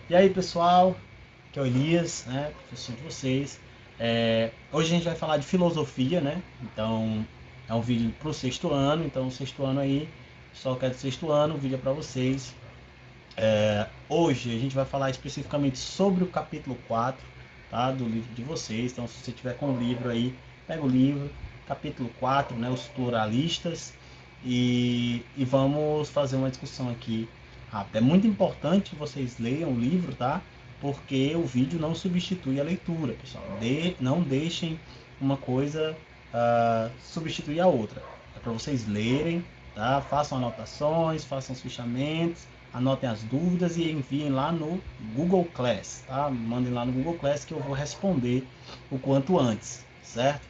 E aí, pessoal, que é o Elias, né, professor de vocês. Hoje a gente vai falar de filosofia, né? Então, é um vídeo para o sexto ano. Então, o sexto ano aí, só que é do sexto ano, o vídeo é para vocês. Hoje a gente vai falar especificamente sobre o capítulo 4, tá, do livro de vocês. Então, se você tiver com o livro aí, pega o livro, capítulo 4, né, os pluralistas, e vamos fazer uma discussão aqui rápida. É muito importante que vocês leiam o livro, tá? Porque o vídeo não substitui a leitura, pessoal. Não deixem uma coisa substituir a outra. É para vocês lerem, tá? Façam anotações, façam os fichamentos, anotem as dúvidas e enviem lá no Google Class, tá? Mandem lá no Google Class que eu vou responder o quanto antes, certo?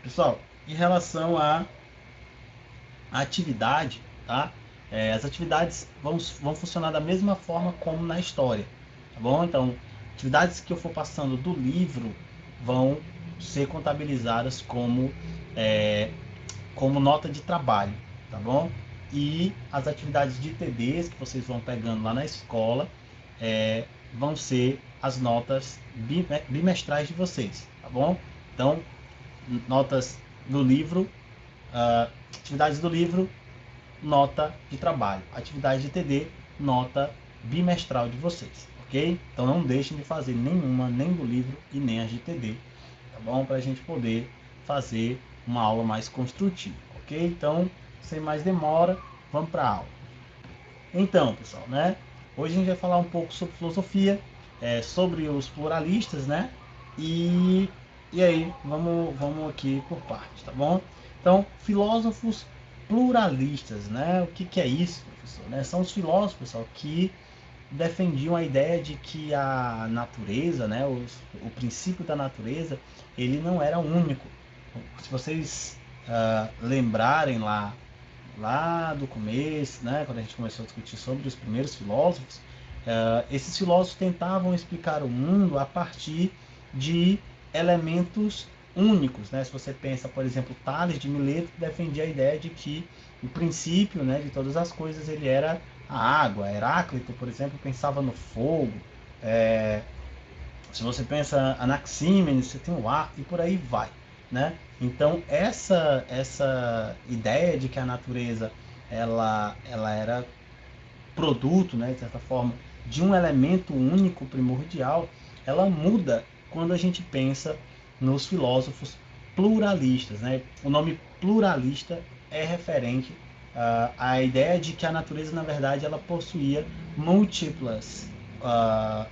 Pessoal, em relação à atividade, tá? As atividades vão funcionar da mesma forma como na história, tá bom? Então, atividades que eu for passando do livro vão ser contabilizadas como nota de trabalho, tá bom? E as atividades de TDs que vocês vão pegando lá na escola vão ser as notas bimestrais de vocês, tá bom? Então, notas do livro, atividades do livro, nota de trabalho. Atividade de TD, nota bimestral de vocês, ok? Então não deixem de fazer nenhuma, nem do livro e nem as de TD, tá bom? Para a gente poder fazer uma aula mais construtiva, ok? Então, sem mais demora, vamos para a aula. Então, pessoal, né? Hoje a gente vai falar um pouco sobre filosofia, sobre os pluralistas, né? E, e aí, vamos aqui por partes, tá bom? Então, filósofos pluralistas, né? O que é isso, professor? Né? São os filósofos, pessoal, que defendiam a ideia de que a natureza, né? O princípio da natureza, ele não era único. Se vocês lembrarem lá do começo, né, quando a gente começou a discutir sobre os primeiros filósofos, esses filósofos tentavam explicar o mundo a partir de elementos únicos, né? Se você pensa, por exemplo, Tales de Mileto defendia a ideia de que o princípio, né, de todas as coisas ele era a água. Heráclito, por exemplo, pensava no fogo. Se você pensa Anaxímenes, você tem o ar e por aí vai, né? Então essa ideia de que a natureza ela era produto, né, de certa forma, de um elemento único primordial, ela muda quando a gente pensa nos filósofos pluralistas, né? O nome pluralista é referente à ideia de que a natureza, na verdade, ela possuía múltiplas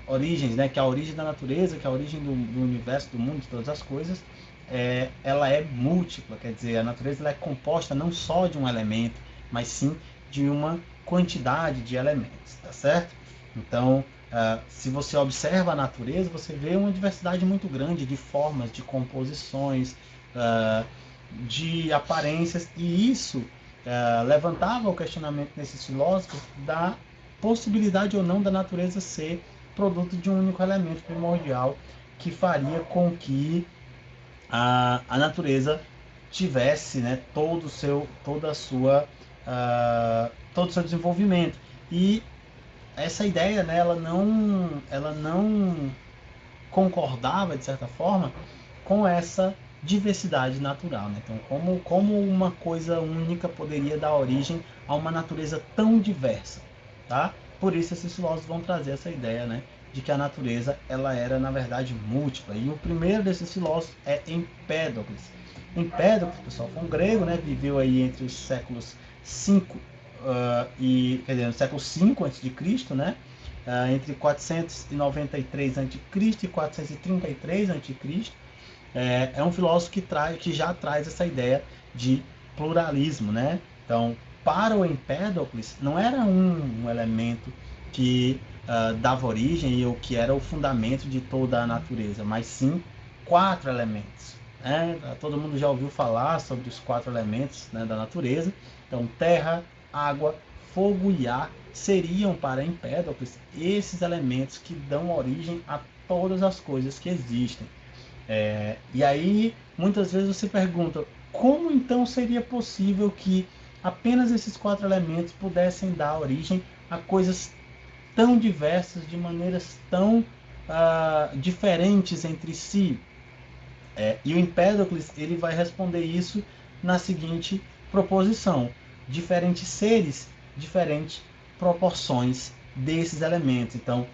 origens, né? Que a origem da natureza, que a origem do universo, do mundo, de todas as coisas, ela é múltipla, quer dizer, a natureza ela é composta não só de um elemento, mas sim de uma quantidade de elementos, tá certo? Então, se você observa a natureza, você vê uma diversidade muito grande de formas, de composições, de aparências, e isso levantava o questionamento nesses filósofos da possibilidade ou não da natureza ser produto de um único elemento primordial que faria com que a natureza tivesse, né, todo o seu desenvolvimento. E essa ideia, né, ela não concordava, de certa forma, com essa diversidade natural. Né? Então, como uma coisa única poderia dar origem a uma natureza tão diversa? Tá? Por isso, esses filósofos vão trazer essa ideia, né, de que a natureza ela era, na verdade, múltipla. E o primeiro desses filósofos é Empédocles. Empédocles, pessoal, foi um grego, né, viveu aí entre os séculos 5 quer dizer, no século 5 a.C., né, entre 493 a.C. e 433 a.C., é um filósofo que já traz essa ideia de pluralismo, né? Então, para o Empédocles, não era um elemento que dava origem ou que era o fundamento de toda a natureza, mas sim 4 elementos. Né? Todo mundo já ouviu falar sobre os 4 elementos, né, da natureza. Então, terra, água, fogo e ar seriam para Empédocles esses elementos que dão origem a todas as coisas que existem. E aí, muitas vezes você pergunta, como então seria possível que apenas esses 4 elementos pudessem dar origem a coisas tão diversas, de maneiras tão diferentes entre si? E o Empédocles ele vai responder isso na seguinte proposição: diferentes seres, diferentes proporções desses elementos. Então,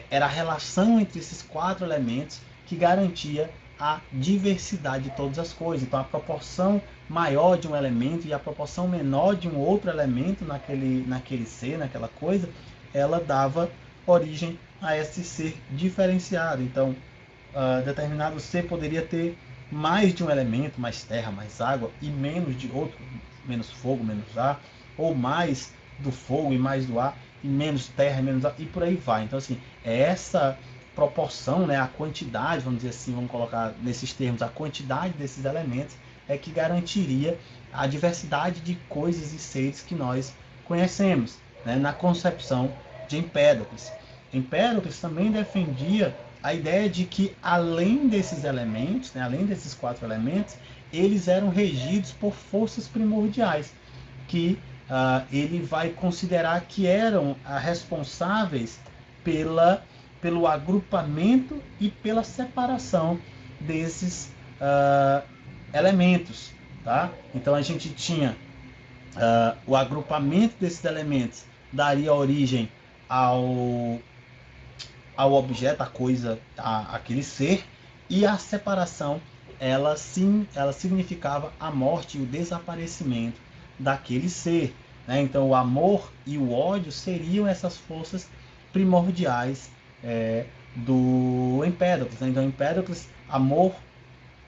era a relação entre esses quatro elementos que garantia a diversidade de todas as coisas. Então, a proporção maior de um elemento e a proporção menor de um outro elemento naquele ser, naquela coisa, ela dava origem a esse ser diferenciado. Então, determinado ser poderia ter mais de um elemento, mais terra, mais água, e menos de outro, menos fogo, menos ar, ou mais do fogo e mais do ar, e menos terra e menos ar, e por aí vai. Então, assim, é essa proporção, né, a quantidade, vamos dizer assim, vamos colocar nesses termos, a quantidade desses elementos é que garantiria a diversidade de coisas e seres que nós conhecemos, né, na concepção de Empédocles. Empédocles também defendia a ideia de que, além desses elementos, né, além desses quatro elementos, eles eram regidos por forças primordiais, que ele vai considerar que eram responsáveis pelo agrupamento e pela separação desses elementos. Tá? Então a gente tinha o agrupamento desses elementos daria origem ao objeto, à coisa, àquele ser, e a separação ela significava a morte e o desaparecimento daquele ser. Né? Então o amor e o ódio seriam essas forças primordiais do Empédocles. Né? Então Empédocles, amor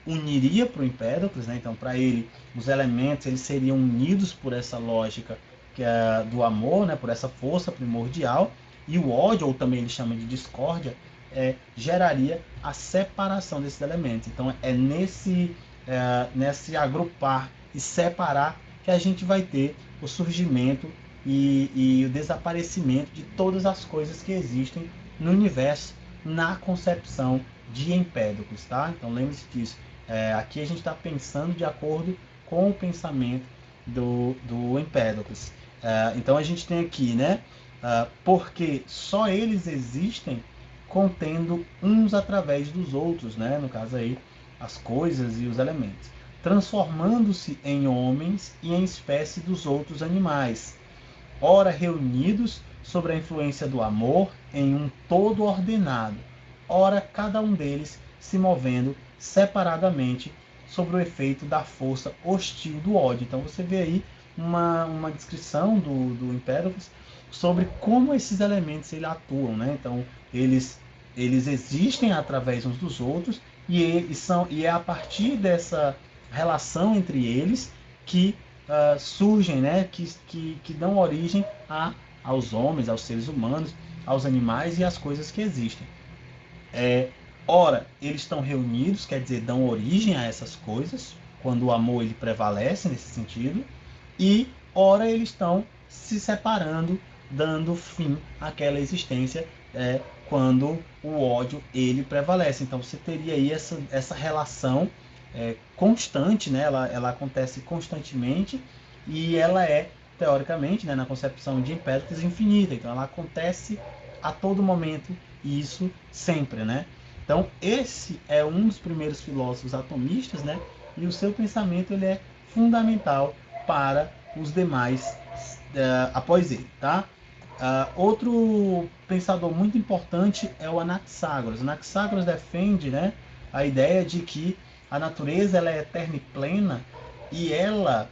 uniria para o Empédocles, né? Então para ele os elementos eles seriam unidos por essa lógica que é do amor, né? Por essa força primordial, e o ódio, ou também ele chama de discórdia, geraria a separação desses elementos. Então é nesse agrupar e separar que a gente vai ter o surgimento e o desaparecimento de todas as coisas que existem no universo na concepção de Empédocles, tá? Então lembre-se disso. Aqui a gente está pensando de acordo com o pensamento do Empédocles. Então a gente tem aqui, né? Porque só eles existem contendo uns através dos outros, né? No caso aí, as coisas e os elementos, transformando-se em homens e em espécie dos outros animais, ora reunidos sob a influência do amor em um todo ordenado, ora cada um deles se movendo separadamente sobre o efeito da força hostil do ódio. Então você vê aí uma descrição do Empédocles sobre como esses elementos ele atuam, né? Então eles existem através uns dos outros e é a partir dessa relação entre eles que surgem, né? Que dão origem aos homens, aos seres humanos, aos animais e às coisas que existem. Ora, eles estão reunidos, quer dizer, dão origem a essas coisas, quando o amor ele prevalece nesse sentido, e ora eles estão se separando, dando fim àquela existência quando o ódio ele prevalece. Então você teria aí essa relação constante, né? Ela acontece constantemente e ela é, teoricamente, né, na concepção de Empédocles, infinita. Então ela acontece a todo momento e isso sempre, né? Então esse é um dos primeiros filósofos atomistas, né? E o seu pensamento ele é fundamental para os demais após ele, tá? Outro pensador muito importante é o Anaxágoras. Anaxágoras defende, né, a ideia de que a natureza ela é eterna e plena e ela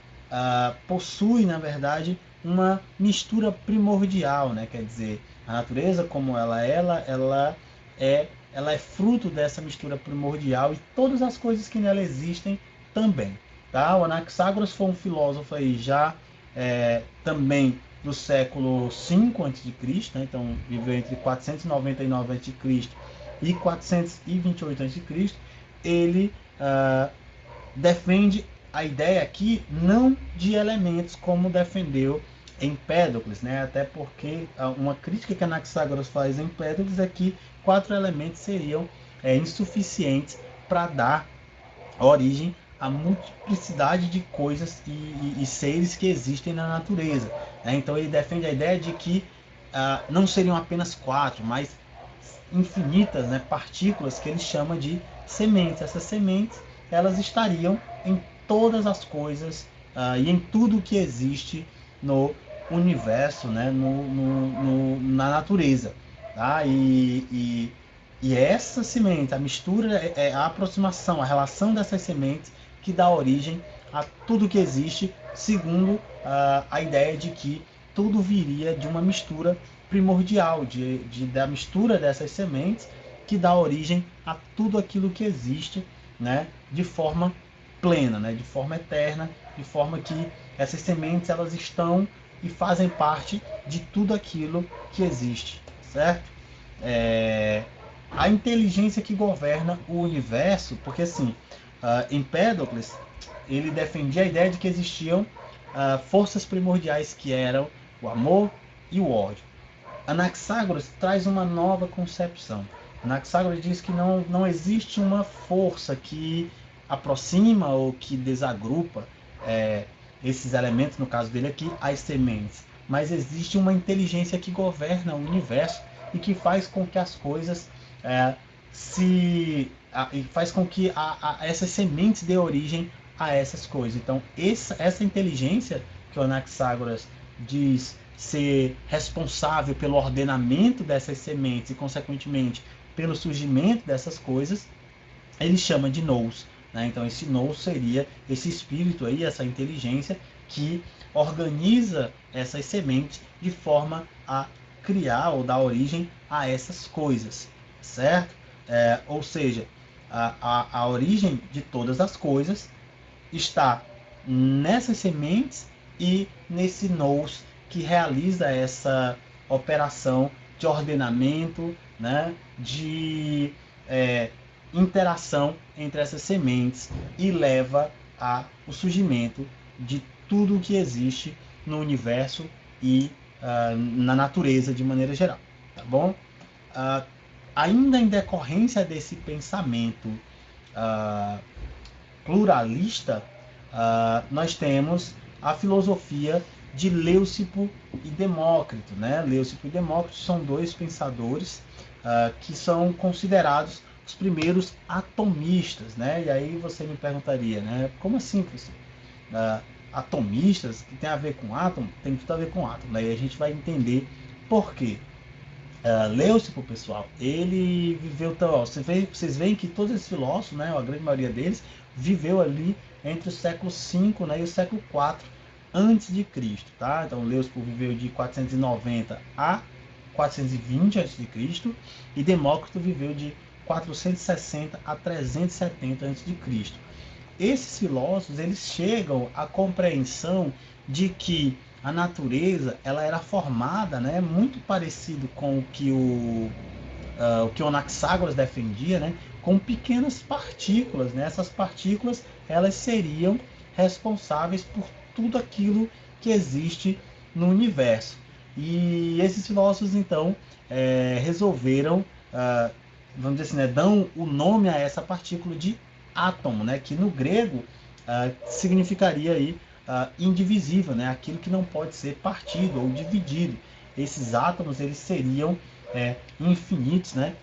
possui, na verdade, uma mistura primordial, né? Quer dizer, a natureza como ela é fruto dessa mistura primordial e todas as coisas que nela existem também. Tá? O Anaxágoras foi um filósofo aí já também do século V a.C., né? Então viveu entre 499 a.C. e 428 a.C. Ele defende a ideia aqui não de elementos como defendeu Empédocles, né? Até porque uma crítica que Anaxágoras faz em Empédocles é que 4 elementos seriam insuficientes para dar origem à multiplicidade de coisas e seres que existem na natureza. Né? Então ele defende a ideia de que não seriam apenas 4, mas infinitas, né, partículas que ele chama de sementes. Essas sementes, elas estariam em todas as coisas e em tudo que existe no universo, né, na natureza. Tá? E essa semente, a mistura, é a aproximação, a relação dessas sementes que dá origem a tudo que existe, segundo a ideia de que tudo viria de uma mistura primordial, da mistura dessas sementes que dá origem a tudo aquilo que existe, né, de forma plena, né, de forma eterna, de forma que essas sementes elas estão e fazem parte de tudo aquilo que existe, certo? A inteligência que governa o universo, porque assim, Empédocles ele defendia a ideia de que existiam forças primordiais que eram o amor e o ódio. Anaxágoras traz uma nova concepção. Anaxágoras diz que não existe uma força que aproxima ou que desagrupa esses elementos, no caso dele aqui, as sementes. Mas existe uma inteligência que governa o universo e que faz com que as coisas e faz com que essas sementes dê origem a essas coisas. Então, essa inteligência que o Anaxágoras diz ser responsável pelo ordenamento dessas sementes e, consequentemente, pelo surgimento dessas coisas, ele chama de nous. Né? Então, esse nous seria esse espírito aí, essa inteligência que organiza essas sementes de forma a criar ou dar origem a essas coisas, certo? Ou seja, a origem de todas as coisas está nessas sementes e nesse nous que realiza essa operação de ordenamento, né, de interação entre essas sementes e leva ao surgimento de tudo o que existe no universo e na natureza de maneira geral, tá bom? Ainda em decorrência desse pensamento pluralista, nós temos a filosofia de Leucipo e Demócrito. Né? Leucipo e Demócrito são dois pensadores que são considerados os primeiros atomistas. Né? E aí você me perguntaria, né? Como assim, professor? Atomistas, que tem a ver com átomo? Tem tudo a ver com átomo. Daí a gente vai entender por quê. Leucipo, pessoal, ele viveu... Vocês veem que todos esses filósofos, né, a grande maioria deles, viveu ali entre o século V, né, e o século IV antes de Cristo. Tá? Então, Leucipo viveu de 490 a 420 a.C. e Demócrito viveu de 460 a 370 a.C. Esses filósofos eles chegam à compreensão de que a natureza ela era formada, né, muito parecido com o que o Anaxágoras defendia, né, com pequenas partículas. Né? Essas partículas elas seriam responsáveis por tudo aquilo que existe no universo. E esses filósofos então resolveram, vamos dizer assim, né, dão o nome a essa partícula de átomo, né, que no grego significaria aí indivisível, né, aquilo que não pode ser partido ou dividido. Esses átomos eles seriam infinitos, né,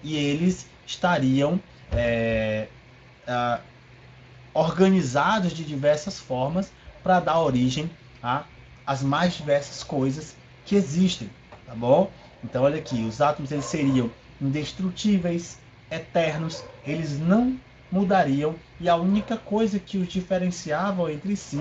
e eles estariam organizados de diversas formas para dar origem às mais diversas coisas que existem, tá bom? Então olha aqui, os átomos eles seriam indestrutíveis, eternos, eles não mudariam e a única coisa que os diferenciava entre si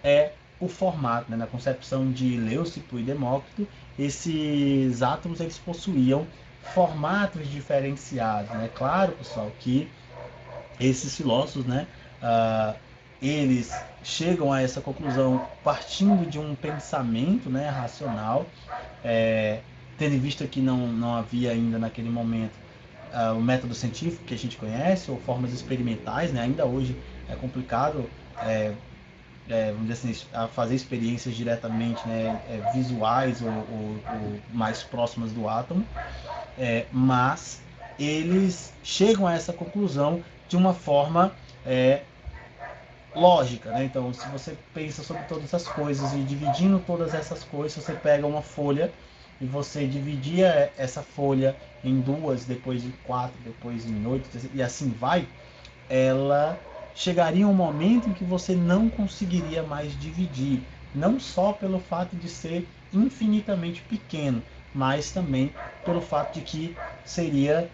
é o formato. Né? Na concepção de Leucipo e Demócrito, esses átomos eles possuíam formatos diferenciados. Né? Claro, pessoal, que esses filósofos, né, eles chegam a essa conclusão partindo de um pensamento, né, racional, tendo em vista que não havia ainda naquele momento o método científico que a gente conhece, ou formas experimentais. Né? Ainda hoje é complicado, vamos dizer assim, a fazer experiências diretamente, né, visuais ou mais próximas do átomo, mas eles chegam a essa conclusão de uma forma lógica. Né? Então, se você pensa sobre todas essas coisas e dividindo todas essas coisas, você pega uma folha e você dividia essa folha em duas, depois em quatro, depois em oito, e assim vai, ela chegaria um momento em que você não conseguiria mais dividir, não só pelo fato de ser infinitamente pequeno, mas também pelo fato de que seria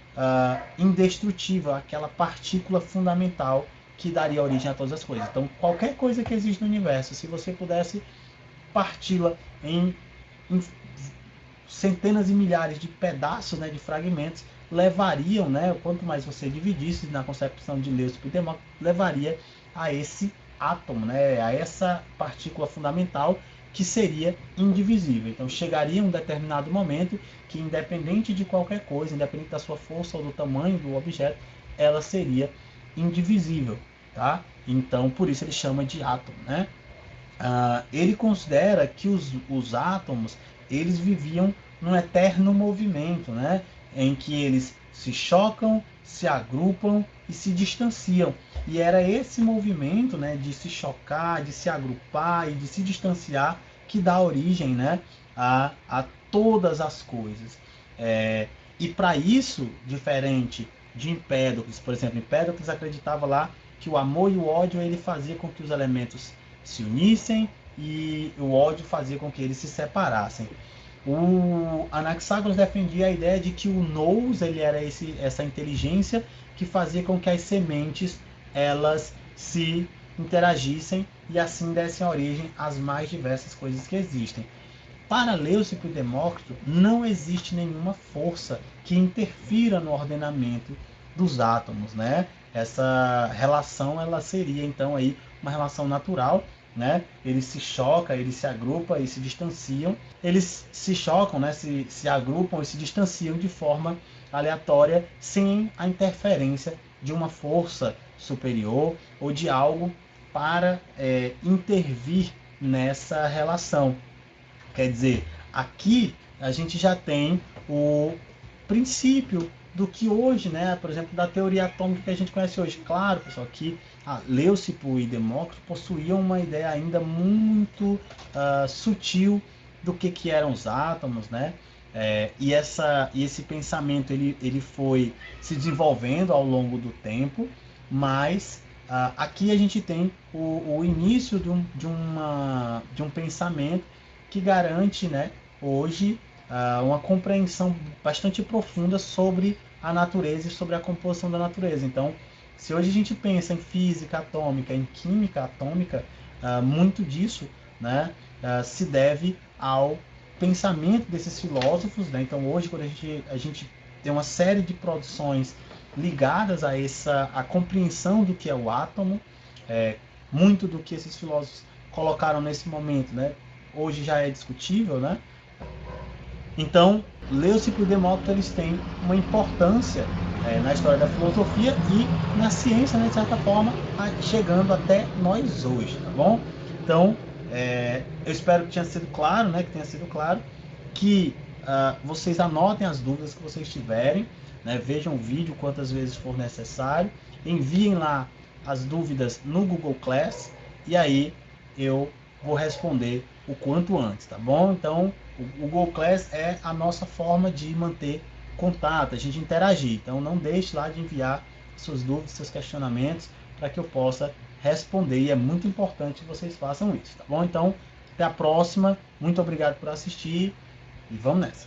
indestrutível, aquela partícula fundamental que daria origem a todas as coisas. Então, qualquer coisa que existe no universo, se você pudesse parti-la em centenas e milhares de pedaços, né, de fragmentos, levariam, né, quanto mais você dividisse na concepção de Leucipo e Demócrito, levaria a esse átomo, né, a essa partícula fundamental que seria indivisível. Então chegaria um determinado momento que, independente de qualquer coisa, independente da sua força ou do tamanho do objeto, ela seria indivisível, tá? Então por isso ele chama de átomo, né? Ele considera que os átomos eles viviam num eterno movimento, né? Em que eles se chocam, se agrupam e se distanciam. E era esse movimento, né, de se chocar, de se agrupar e de se distanciar que dá origem, né, a todas as coisas. E para isso, diferente de Empédocles, por exemplo, Empédocles acreditava lá que o amor e o ódio ele fazia com que os elementos se unissem e o ódio fazia com que eles se separassem. O Anaxágoras defendia a ideia de que o nous ele era essa inteligência que fazia com que as sementes elas se interagissem e assim dessem origem às mais diversas coisas que existem. Para Leucipo e Demócrito, não existe nenhuma força que interfira no ordenamento dos átomos, né? Essa relação ela seria então aí uma relação natural, né? Eles se chocam, eles se agrupam e se distanciam. Eles se chocam, né? Se agrupam e se distanciam de forma aleatória, sem a interferência de uma força superior ou de algo para intervir nessa relação. Quer dizer, aqui a gente já tem o princípio do que hoje, né, por exemplo, da teoria atômica que a gente conhece hoje. Claro, pessoal, que Leucipo e Demócrito possuíam uma ideia ainda muito sutil do que eram os átomos, né? E esse pensamento ele foi se desenvolvendo ao longo do tempo, mas aqui a gente tem o início de um pensamento que garante, né, hoje uma compreensão bastante profunda sobre a natureza e sobre a composição da natureza. Então, se hoje a gente pensa em física atômica, em química atômica, muito disso, né, se deve ao pensamento desses filósofos, né? Então, hoje, quando a gente tem uma série de produções ligadas a compreensão do que é o átomo, muito do que esses filósofos colocaram nesse momento, né, hoje já é discutível, né? Então, Leucipo e Demócrito eles têm uma importância na história da filosofia e na ciência, né, de certa forma, chegando até nós hoje, tá bom? Então, eu espero que tenha sido claro, né, que tenha sido claro, que vocês anotem as dúvidas que vocês tiverem, né, vejam o vídeo quantas vezes for necessário, enviem lá as dúvidas no Google Class e aí eu vou responder o quanto antes, tá bom? Então, o Google Class é a nossa forma de manter contato, a gente interagir. Então, não deixe lá de enviar suas dúvidas, seus questionamentos, para que eu possa responder. E é muito importante que vocês façam isso, tá bom? Então, até a próxima. Muito obrigado por assistir e vamos nessa.